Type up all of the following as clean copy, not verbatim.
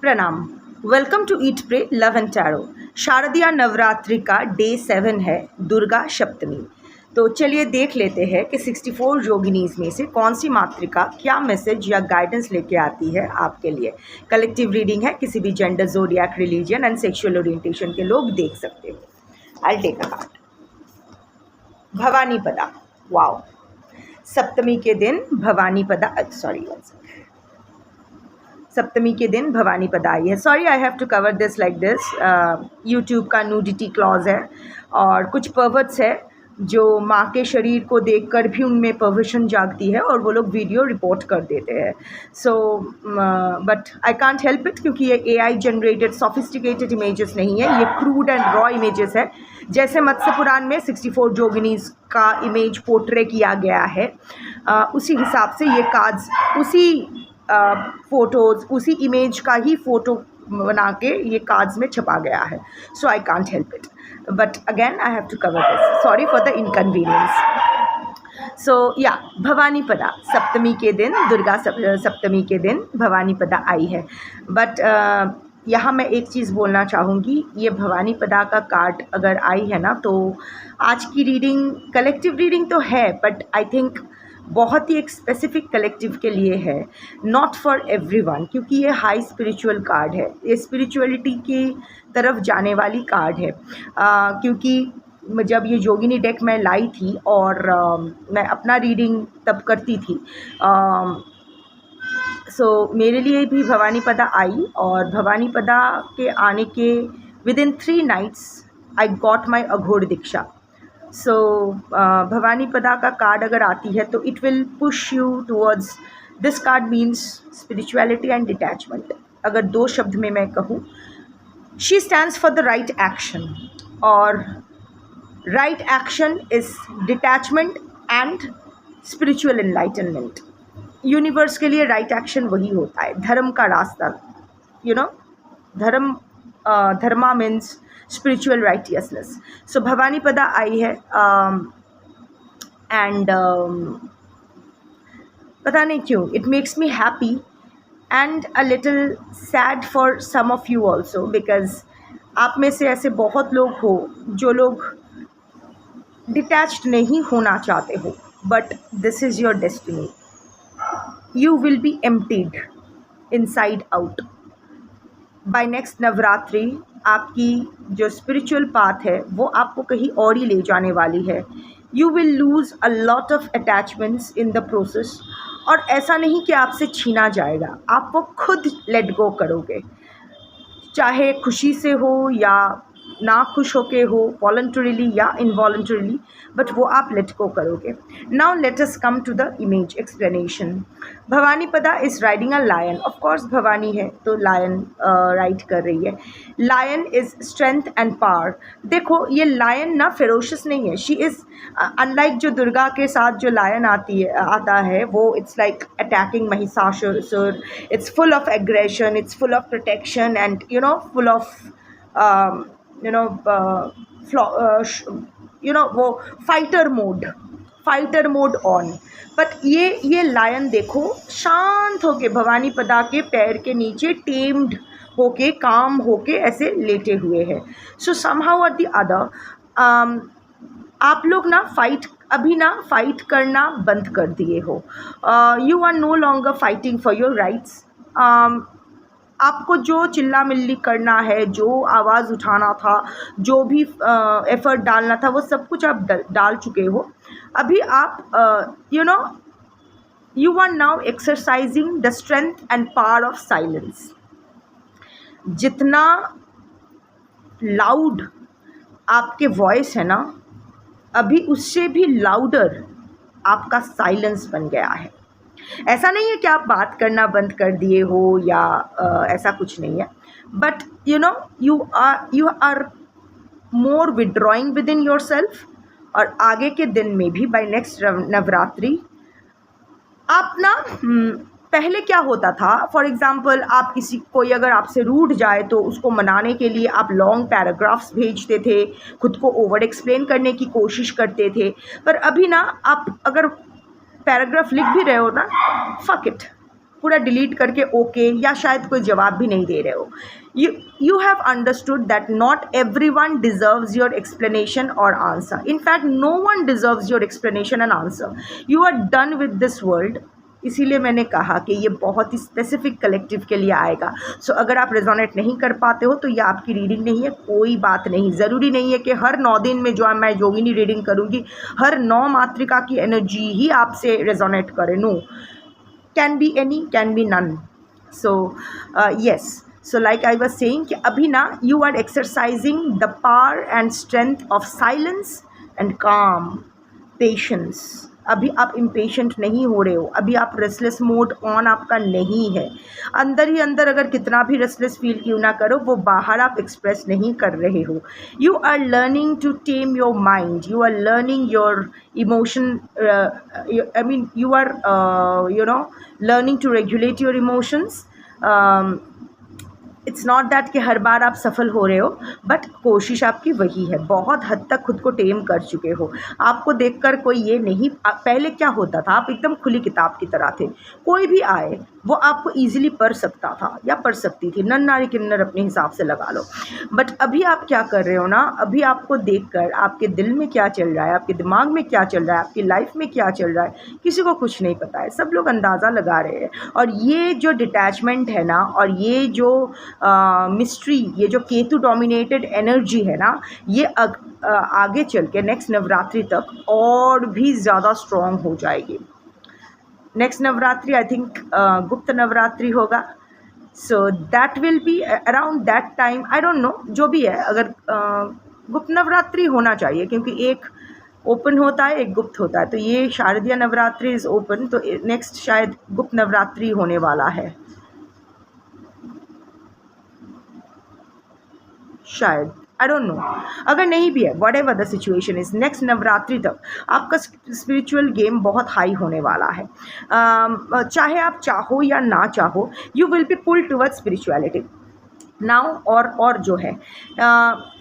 प्रणाम। Welcome to eat pray love and tarot. शारदीय नवरात्रि का डे 7 है, दुर्गा सप्तमी। तो चलिए देख लेते हैं कि 64 योगिनीज में से कौन सी मातृका क्या मैसेज या गाइडेंस लेके आती है आपके लिए। कलेक्टिव रीडिंग है, किसी भी gender, zodiac, religion and sexual orientation के लोग देख सकते हो। I take a card. Bhavani पदा। वाओ, सप्तमी के दिन भवानी पदा, सप्तमी के दिन भवानी पदा आई है। Sorry, I have to cover this like this. YouTube का नूडिटी क्लॉज है और कुछ पर्वर्ट्स है जो माँ के शरीर को देखकर भी उनमें पर्वर्शन जागती है और वो लोग वीडियो रिपोर्ट कर देते हैं। So but I can't help it, क्योंकि ये AI जनरेटेड सोफिस्टिकेटेड इमेजेस नहीं है, ये क्रूड एंड रॉ इमेजेस है। जैसे मत्स्य पुराण में 64 जोगिनीज का इमेज पोर्ट्रे किया गया है, उसी हिसाब से ये कार्ड्स उसी फोटोज़, उसी इमेज का ही फ़ोटो बना के ये कार्ड्स में छपा गया है। सो I can't help it, but again I have to cover this. Sorry for the inconvenience. सो या, भवानी पदा सप्तमी के दिन, दुर्गा सप्तमी के दिन भवानी पदा आई है। बट यहाँ मैं एक चीज़ बोलना चाहूँगी, ये भवानी पदा का कार्ड अगर आई है ना, तो आज की रीडिंग कलेक्टिव रीडिंग तो है, बट आई थिंक बहुत ही एक स्पेसिफिक कलेक्टिव के लिए है, नॉट फॉर एवरीवन, क्योंकि ये हाई स्पिरिचुअल कार्ड है, ये स्पिरिचुअलिटी की तरफ जाने वाली कार्ड है। क्योंकि जब ये जोगिनी डेक मैं लाई थी और मैं अपना रीडिंग तब करती थी, सो मेरे लिए भी भवानी पदा आई, और भवानी पदा के आने के within 3 nights I got my Aghor diksha. So Bhavani Pada का कार्ड अगर आती है तो it will push you towards, this card means spirituality and detachment. अगर 2 शब्द में मैं कहूँ, she stands for the right action, और right action is detachment and spiritual enlightenment. Universe के लिए राइट एक्शन वही होता है, धर्म का रास्ता, dharma means spiritual righteousness. So Bhavani पदा आई है, एंड पता नहीं क्यों it makes me happy and a little sad for some of you also, because आप में से ऐसे बहुत लोग हो जो लोग डिटैच्ड नहीं होना चाहते हो, but this is your destiny. You will B emptied inside out by next Navratri. आपकी जो स्पिरिचुअल पाथ है वो आपको कहीं और ही ले जाने वाली है। You will lose a lot of attachments in the process, और ऐसा नहीं कि आपसे छीना जाएगा, आप वो खुद लेट गो करोगे, चाहे खुशी से हो या ना खुश होके हो, वॉलंटरीली या इनवॉलंटरीली, बट वो आप लेट गो करोगे। Now let us come to the image explanation. Bhavani Pada is riding a lion. Of course Bhavani है तो लायन राइड कर रही है। Lion is strength and power. देखो, ये लायन ना फेरोशियस नहीं है, शी इज़ अनलाइक जो दुर्गा के साथ जो लायन आता है वो it's like attacking Mahishasura. It's full of aggression, it's full of protection and full of वो फाइटर मोड ऑन। बट ये लायन देखो शांत होके भवानी पदा के पैर के नीचे टेम्ड होके, काम होके ऐसे लेटे हुए हैं। सो समहाउ और द अदर आप लोग ना अभी फाइट करना बंद कर दिए हो। You are no longer fighting for your rights. आपको जो चिल्ला मिल्ली करना है, जो आवाज़ उठाना था, जो भी एफ़र्ट डालना था, वो सब कुछ आप डाल चुके हो। अभी आप you are now exercising the strength and power of silence. जितना लाउड आपके वॉइस है ना, अभी उससे भी लाउडर आपका साइलेंस बन गया है। ऐसा नहीं है कि आप बात करना बंद कर दिए हो या ऐसा कुछ नहीं है, but you are more withdrawing within yourself. और आगे के दिन में भी बाय नेक्स्ट नवरात्रि आप ना, पहले क्या होता था, फॉर एग्ज़ाम्पल आप कोई अगर आपसे रूठ जाए तो उसको मनाने के लिए आप लॉन्ग पैराग्राफ्स भेजते थे, खुद को ओवर एक्सप्लेन करने की कोशिश करते थे। पर अभी ना आप अगर पैराग्राफ लिख भी रहे हो ना, फक इट, पूरा डिलीट करके ओके या शायद कोई जवाब भी नहीं दे रहे हो. You have understood that not everyone deserves your explanation or answer. In fact, no one deserves your explanation and answer. You are done with this world. इसीलिए मैंने कहा कि ये बहुत ही स्पेसिफिक कलेक्टिव के लिए आएगा. सो अगर आप रेजोनेट नहीं कर पाते हो तो ये आपकी रीडिंग नहीं है, कोई बात नहीं. ज़रूरी नहीं है कि हर 9 दिन में जो मैं योगिनी रीडिंग करूँगी हर 9 मात्रिका की एनर्जी ही आपसे रेजोनेट करे. No, can be any, can be none. So yes. So like I was saying कि अभी ना you are exercising the power and strength of silence and calm, patience. अभी आप impatient नहीं हो रहे हो, अभी आप restless mode on आपका नहीं है. अंदर ही अंदर अगर कितना भी restless feel क्यों ना करो, वो बाहर आप express नहीं कर रहे हो. You are learning to tame your mind. You are learning your emotion. You are learning to regulate your emotions. It's not that कि हर बार आप सफल हो रहे हो, बट कोशिश आपकी वही है. बहुत हद तक खुद को टेम कर चुके हो. आपको देखकर कोई ये नहीं, पहले क्या होता था, आप एकदम खुली किताब की तरह थे. कोई भी आए वो आपको ईजिली पढ़ सकता था या पढ़ सकती थी, नन नारी किन्नर अपने हिसाब से लगा लो. बट अभी आप क्या कर रहे हो ना, अभी आपको देखकर आपके दिल में क्या चल रहा है, आपके दिमाग में क्या चल रहा है, आपकी लाइफ में क्या चल रहा है, किसी को कुछ नहीं पता है. सब लोग अंदाज़ा लगा रहे हैं. और ये जो डिटैचमेंट है ना, और ये जो मिस्ट्री, ये जो केतु डोमिनेटेड एनर्जी है ना, ये आगे चल के नेक्स्ट नवरात्रि तक और भी ज़्यादा स्ट्रॉन्ग हो जाएगी. नेक्स्ट नवरात्रि आई थिंक गुप्त नवरात्रि होगा. So that will be around that time. I don't know, जो भी है. अगर गुप्त नवरात्रि होना चाहिए, क्योंकि एक ओपन होता है, एक गुप्त होता है. तो ये शारदीय नवरात्रि इज़ ओपन, तो नेक्स्ट शायद गुप्त नवरात्रि होने वाला है शायद. I don't know. अगर नहीं भी है, what ever the situation is, next Navratri तक आपका स्पिरिचुअल गेम बहुत हाई होने वाला है. चाहे आप चाहो या ना चाहो, you will be pull towards spirituality now. और जो है,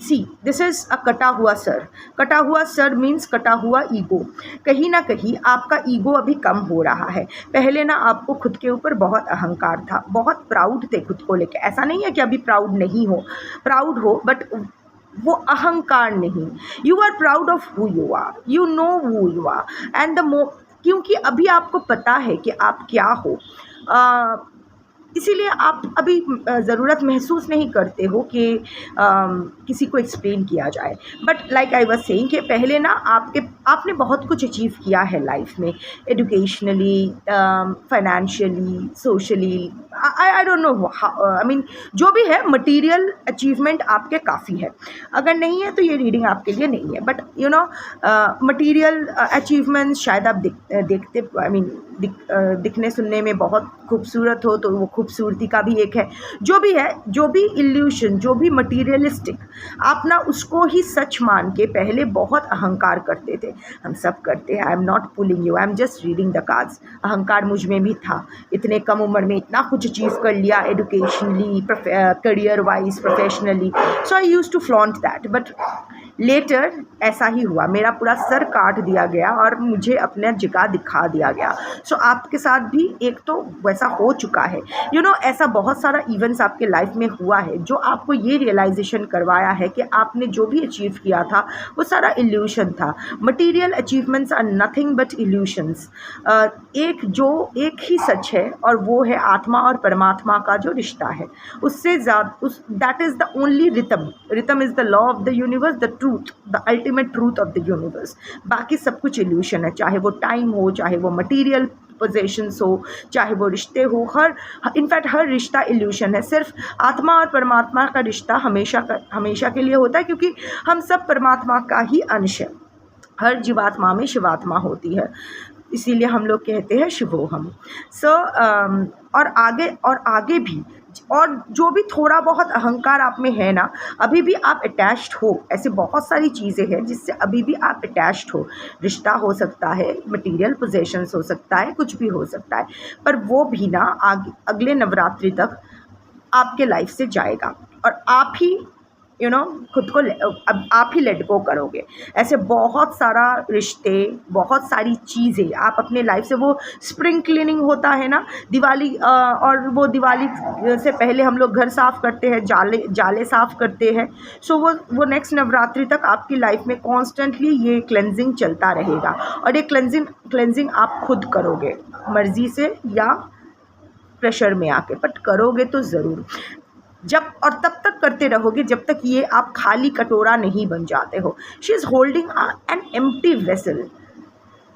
सी, दिस इज़ अ कटा हुआ सर. कटा हुआ सर मीन्स कटा हुआ ईगो. कहीं ना कहीं आपका ईगो अभी कम हो रहा है. पहले ना आपको खुद के ऊपर बहुत अहंकार था, बहुत प्राउड थे खुद को लेके. ऐसा नहीं है कि अभी प्राउड नहीं हो, प्राउड हो, बट वो अहंकार नहीं. You are proud of who you are, you know who you are. And क्योंकि अभी आपको पता है कि आप क्या हो, इसीलिए आप अभी ज़रूरत महसूस नहीं करते हो कि किसी को एक्सप्लेन किया जाए. But like I was saying कि पहले ना आपने बहुत कुछ अचीव किया है लाइफ में, educationally, financially, socially. I don't know, I mean जो भी है, मटेरियल अचीवमेंट आपके काफ़ी है. अगर नहीं है तो ये रीडिंग आपके लिए नहीं है. But you know, material achievements शायद आप देखते, आई मीन दिखने सुनने में बहुत खूबसूरत हो, तो वो खूबसूरती का भी एक है. जो भी है, जो भी इल्यूशन, जो भी मटीरियलिस्टिक, आप ना उसको ही सच मान के पहले बहुत अहंकार करते थे. हम सब करते हैं. आई am not pulling you, I am just reading the cards. अहंकार मुझ में भी था. इतने कम उम्र में इतना कुछ अचीव कर लिया, educationally, career wise, professionally. So I used to flaunt that. But later ऐसा ही हुआ, मेरा पूरा सर काट दिया गया और मुझे अपना जगह दिखा दिया गया. सो आपके साथ भी एक तो वैसा हो चुका है. यू नो, ऐसा बहुत सारा इवेंट्स आपके लाइफ में हुआ है जो आपको ये रियलाइजेशन करवाया है कि आपने जो भी अचीव किया था वो सारा इल्यूशन था. Material achievements are nothing but illusions. एक ही सच है, और वो है आत्मा और परमात्मा का जो रिश्ता है. उससे ज़्यादा, that is the only rhythm. Rhythm is the law of the universe, the truth, the ultimate truth of the universe. बाकी सब कुछ इल्यूशन है, चाहे वो टाइम हो, चाहे वो मटीरियल पोजेशंस हो, चाहे वो रिश्ते हो. इनफैक्ट हर रिश्ता इल्यूशन है. सिर्फ आत्मा और परमात्मा का रिश्ता हमेशा के लिए होता है, क्योंकि हम सब परमात्मा का ही अंश है. हर जीवात्मा में शिवात्मा होती है, इसीलिए हम लोग कहते हैं शिवोहम. सो और आगे भी, और जो भी थोड़ा बहुत अहंकार आप में है ना, अभी भी आप अटैच्ड हो. ऐसे बहुत सारी चीज़ें हैं जिससे अभी भी आप अटैच्ड हो. रिश्ता हो सकता है, मटेरियल पोजेशंस हो सकता है, कुछ भी हो सकता है. पर वो भी ना अगले नवरात्रि तक आपके लाइफ से जाएगा, और आप ही खुद को अब आप ही लेट गो करोगे। ऐसे बहुत सारा रिश्ते, बहुत सारी चीज़ें आप अपने लाइफ से, वो स्प्रिंग क्लीनिंग होता है ना दिवाली, और वो दिवाली से पहले हम लोग घर साफ़ करते हैं, जाले साफ़ करते हैं। सो वो नेक्स्ट नवरात्रि तक आपकी लाइफ में कॉन्स्टेंटली ये क्लेंजिंग चलता रहेगा, और ये क्लेंजिंग आप खुद करोगे मर्ज़ी से या प्रेशर में आके, बट करोगे तो ज़रूर। जब और तब तक करते रहोगे जब तक ये आप खाली कटोरा नहीं बन जाते हो। She is holding an empty vessel.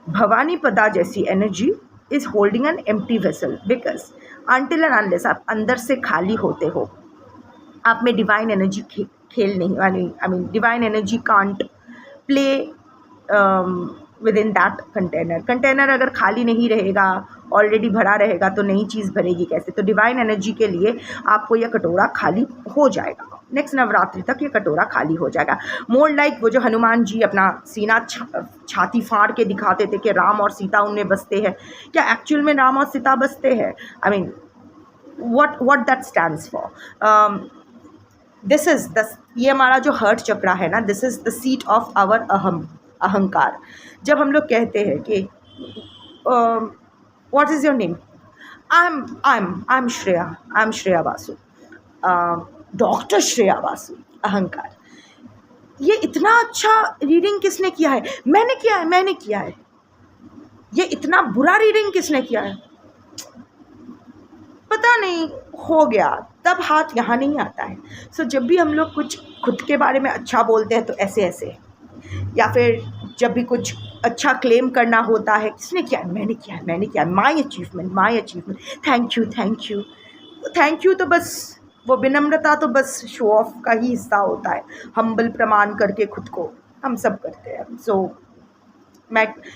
Bhavani पदा जैसी energy is holding an empty vessel, because until and unless आप अंदर से खाली होते हो, आप में डिवाइन एनर्जी खेल नहीं, I mean divine energy can't play with in that container अगर खाली नहीं रहेगा, ऑलरेडी भरा रहेगा, तो नई चीज़ भरेगी कैसे। तो डिवाइन एनर्जी के लिए आपको यह कटोरा खाली हो जाएगा, नेक्स्ट नवरात्रि तक ये कटोरा खाली हो जाएगा। मोर लाइक वो जो हनुमान जी अपना सीना छाती फाड़ के दिखाते थे कि राम और सीता उनमें बसते हैं, क्या एक्चुअल में राम और सीता बसते हैं? I mean what that stands for. This is ये हमारा जो हर्ट चक्रा है ना, this is the seat of our अहंकार। जब हम लोग कहते हैं कि what is your name, I am Shreya Basu, doctor Shreya Basu, अहंकार। ये इतना अच्छा रीडिंग किसने किया है? मैंने किया है। ये इतना बुरा रीडिंग किसने किया है? पता नहीं, हो गया। तब हाथ यहाँ नहीं आता है। सो जब भी हम लोग कुछ खुद के बारे में अच्छा बोलते हैं तो ऐसे, या फिर जब भी कुछ अच्छा क्लेम करना होता है, किसने किया है? मैंने किया, माई अचीवमेंट, थैंक यू तो बस वो विनम्रता तो बस शो ऑफ का ही हिस्सा होता है। हम्बल प्रमाण करके खुद को हम सब करते हैं। सो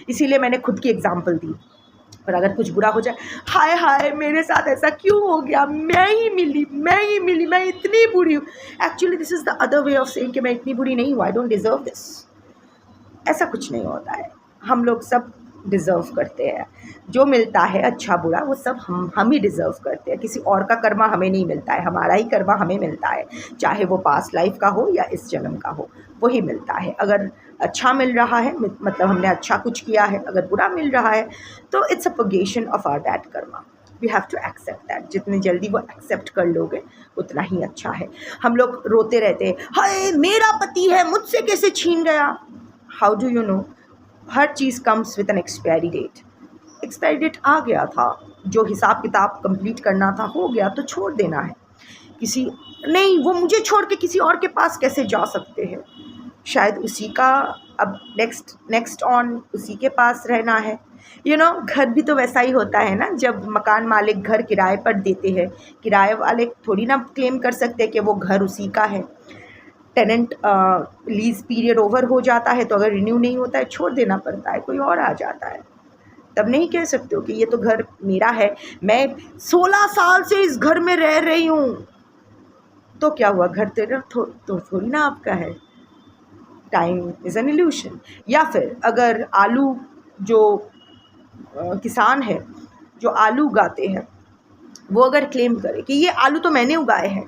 इसीलिए मैंने खुद की एग्जाम्पल दी। पर अगर कुछ बुरा हो जाए, हाय मेरे साथ ऐसा क्यों हो गया, मैं ही मिली, मैं इतनी बुरी हूँ। Actually this is the other way of saying कि मैं इतनी बुरी नहीं हूँ, आई डोंट डिज़र्व दिस। ऐसा कुछ नहीं होता है। हम लोग सब डिज़र्व करते हैं। जो मिलता है अच्छा बुरा वो सब हम ही डिज़र्व करते हैं। किसी और का कर्मा हमें नहीं मिलता है, हमारा ही कर्मा हमें मिलता है। चाहे वो पास्ट लाइफ का हो या इस जन्म का हो, वही मिलता है। अगर अच्छा मिल रहा है मतलब हमने अच्छा कुछ किया है, अगर बुरा मिल रहा है तो it's a purgation of our that karma. We have to accept that. जितनी जल्दी वो एक्सेप्ट कर लोगे उतना ही अच्छा है। हम लोग रोते रहते हैं, हाय मेरा पति है, मुझसे कैसे छीन गया। How do you know? हर चीज़ comes with an expiry date. Expiry date आ गया था, जो हिसाब किताब कंप्लीट करना था हो गया, तो छोड़ देना है। नहीं, वो मुझे छोड़ के किसी और के पास कैसे जा सकते हैं? शायद उसी का अब नेक्स्ट ऑन उसी के पास रहना है। घर भी तो वैसा ही होता है ना। जब मकान मालिक घर किराए पर देते हैं, किराए वाले थोड़ी ना क्लेम कर सकते कि वो घर उसी का है। टेनेंट लीज़ पीरियड ओवर हो जाता है तो अगर रिन्यू नहीं होता है छोड़ देना पड़ता है, कोई और आ जाता है। तब नहीं कह सकते हो कि ये तो घर मेरा है, मैं 16 साल से इस घर में रह रही हूँ। तो क्या हुआ, घर तेरा तो थोड़ी ना आपका है। Time is an illusion. या फिर अगर आलू जो किसान है जो आलू उगाते हैं, वो अगर क्लेम करे कि ये आलू तो मैंने उगाए हैं,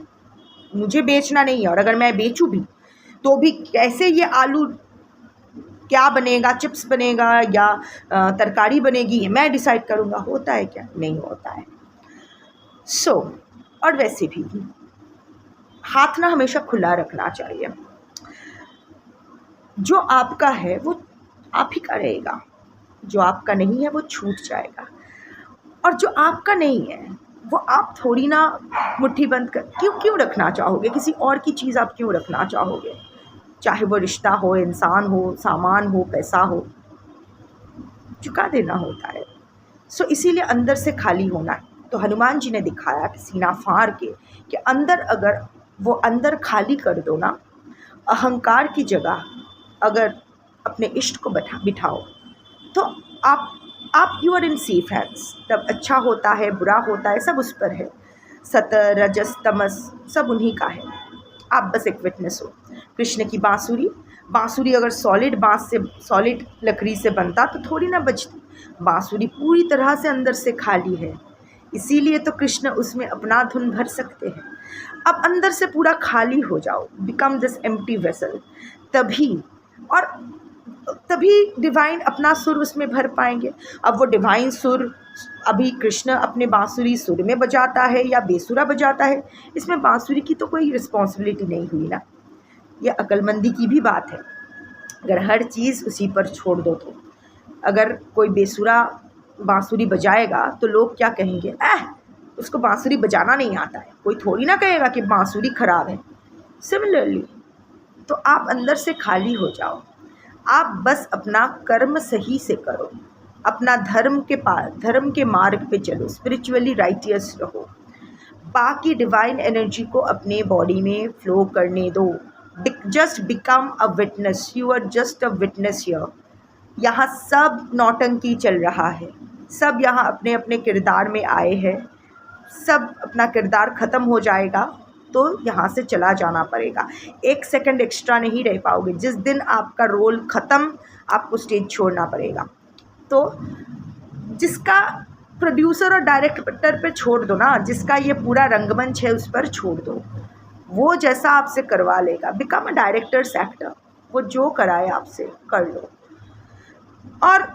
मुझे बेचना नहीं है, और अगर मैं बेचूं भी तो भी कैसे ये आलू क्या बनेगा, चिप्स बनेगा या तरकारी बनेगी, ये मैं डिसाइड करूँगा। होता है क्या? नहीं होता है। और वैसे भी हाथ ना हमेशा खुला रखना चाहिए। जो आपका है वो आप ही का रहेगा, जो आपका नहीं है वो छूट जाएगा, और जो आपका नहीं है वो आप थोड़ी ना मुट्ठी बंद कर क्यों रखना चाहोगे? किसी और की चीज़ आप क्यों रखना चाहोगे? चाहे वो रिश्ता हो, इंसान हो, सामान हो, पैसा हो, चुका देना होता है। इसीलिए अंदर से खाली होना है। तो हनुमान जी ने दिखाया कि सीना फाड़ के कि अगर वो अंदर खाली कर दो ना, अहंकार की जगह अगर अपने इष्ट को बिठाओ तो आप you are in safe hands. तब अच्छा होता है, बुरा होता है, सब उस पर है। सतर, रजस, तमस सब उन्हीं का है। आप बस एक विटनेस हो। कृष्ण की बांसुरी अगर सॉलिड लकड़ी से बनता तो थोड़ी ना बजती। बांसुरी पूरी तरह से अंदर से खाली है, इसीलिए तो कृष्ण उसमें अपना धुन भर सकते हैं। अब अंदर से पूरा खाली हो जाओ, बिकम दिस एम्प्टी वेसल। तभी और तभी डिवाइन अपना सुर उसमें भर पाएंगे। अब वो डिवाइन सुर अभी कृष्ण अपने बांसुरी सुर में बजाता है या बेसुरा बजाता है, इसमें बांसुरी की तो कोई रिस्पॉन्सिबिलिटी नहीं हुई ना। ये अक्लमंदी की भी बात है। अगर हर चीज़ उसी पर छोड़ दो तो अगर कोई बेसुरा बांसुरी बजाएगा तो लोग क्या कहेंगे, उसको बांसुरी बजाना नहीं आता है। कोई थोड़ी ना कहेगा कि बांसुरी खराब है। सिमिलरली तो आप अंदर से खाली हो जाओ, आप बस अपना कर्म सही से करो, अपना धर्म के मार्ग पे चलो, स्पिरिचुअली राइटियस रहो, बाकी डिवाइन एनर्जी को अपने बॉडी में फ्लो करने दो। Just become a witness, you are just a witness here. यहाँ सब नौटंकी चल रहा है, सब यहाँ अपने अपने किरदार में आए हैं, सब अपना किरदार ख़त्म हो जाएगा तो यहाँ से चला जाना पड़ेगा। 1 सेकंड एक्स्ट्रा नहीं रह पाओगे। जिस दिन आपका रोल ख़त्म, आपको स्टेज छोड़ना पड़ेगा। तो जिसका प्रोड्यूसर और डायरेक्टर पे छोड़ दो ना, जिसका ये पूरा रंगमंच है उस पर छोड़ दो, वो जैसा आपसे करवा लेगा। बिकम अ डायरेक्टर्स एक्टर, वो जो कराए आपसे कर लो। और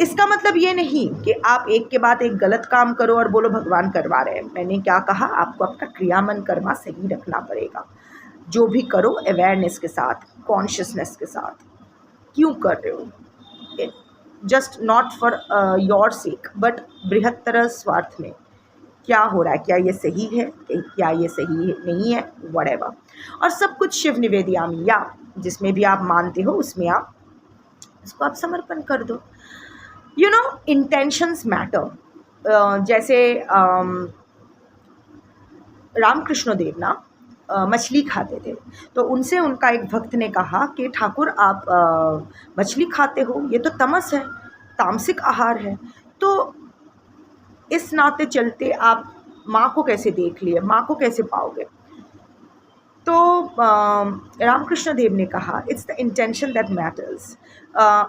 इसका मतलब ये नहीं कि आप एक के बाद एक गलत काम करो और बोलो भगवान करवा रहे हैं। मैंने क्या कहा, आपको आपका क्रियामन कर्मा सही रखना पड़ेगा। जो भी करो अवेयरनेस के साथ, कॉन्शियसनेस के साथ। क्यों कर रहे हो, just not for your sake but बृहत्तर स्वार्थ में क्या हो रहा है, क्या ये सही है, क्या ये सही है, नहीं है, व्हाटएवर। और सब कुछ शिव निवेदयामी या जिसमें भी आप मानते हो उसमें आप इसको आप समर्पण कर दो। You know intentions matter. जैसे रामकृष्ण देव ना मछली खाते थे, तो उनसे उनका एक भक्त ने कहा कि ठाकुर आप मछली खाते हो, ये तो तमस है, तामसिक आहार है, तो इस नाते चलते आप माँ को कैसे देख लिए, माँ को कैसे पाओगे। तो रामकृष्ण देव ने कहा it's the intention that matters.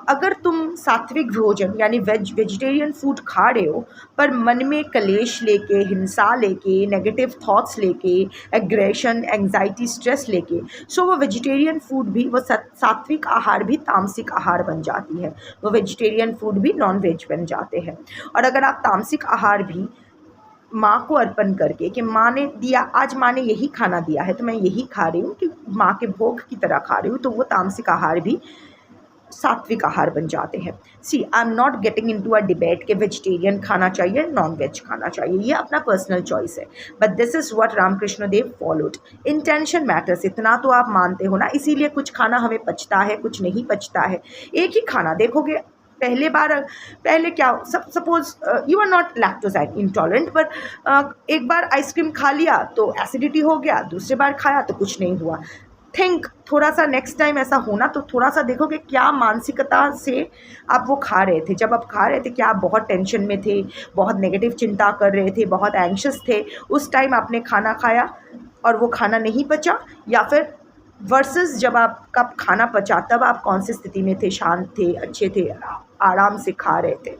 अगर तुम सात्विक भोजन यानी वेजिटेरियन फूड खा रहे हो पर मन में कलेश लेके, हिंसा लेके, नेगेटिव थॉट्स लेके, एग्रेशन, एंग्जाइटी, स्ट्रेस लेके, सो वो वेजिटेरियन फूड भी, वो सात्विक आहार भी तामसिक आहार बन जाती है, वो वेजिटेरियन फूड भी नॉन वेज बन जाते हैं। और अगर आप तामसिक आहार भी माँ को अर्पण करके कि माँ ने दिया, आज माँ ने यही खाना दिया है तो मैं यही खा रही हूँ, कि माँ के भोग की तरह खा रही हूँ, तो वो तामसिक आहार भी सात्विक आहार बन जाते हैं। See I am not getting into a debate कि वेजिटेरियन खाना चाहिए, नॉन वेज खाना चाहिए, ये अपना पर्सनल चॉइस है, but this is what Ramakrishna Dev followed. Intention matters, इतना तो आप मानते हो ना, इसीलिए कुछ खाना हमें पचता है, कुछ नहीं पचता है। एक ही खाना देखोगे, पहले क्या, suppose you are not lactose intolerant, पर एक बार आइसक्रीम खा लिया तो एसिडिटी हो गया, दूसरी बार खाया तो कुछ नहीं हुआ। थिंक थोड़ा सा, नेक्स्ट टाइम ऐसा होना तो थोड़ा सा देखोगे क्या मानसिकता से आप वो खा रहे थे। जब आप खा रहे थे क्या आप बहुत टेंशन में थे, बहुत नेगेटिव चिंता कर रहे थे, बहुत एंग्शियस थे, उस टाइम आपने खाना खाया और वो खाना नहीं पचा, या फिर वर्सेस जब आपका खाना पचा तब आप कौन सी स्थिति में थे, शांत थे, अच्छे थे, आराम से खा रहे थे।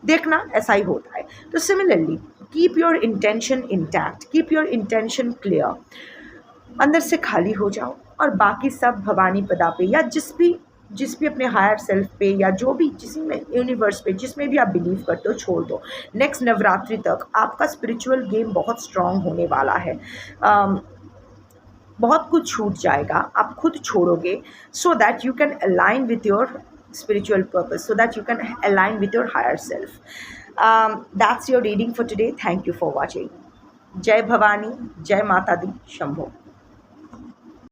देखना ऐसा ही होता है। तो similarly keep your intention intact, keep your intention clear, अंदर से खाली हो जाओ और बाकी सब भवानी पदा पे या जिस भी अपने हायर सेल्फ पे या जो भी जिस में यूनिवर्स पे जिसमें भी आप बिलीव करते हो छोड़ दो। नेक्स्ट नवरात्रि तक आपका स्पिरिचुअल गेम बहुत स्ट्रॉन्ग होने वाला है। बहुत कुछ छूट जाएगा, आप खुद छोड़ोगे, so that you can align with your spiritual purpose, so that you can align with your higher self. That's your reading for today. Thank you for watching. Jai Bhavani, Jai Mata Di, Shambho.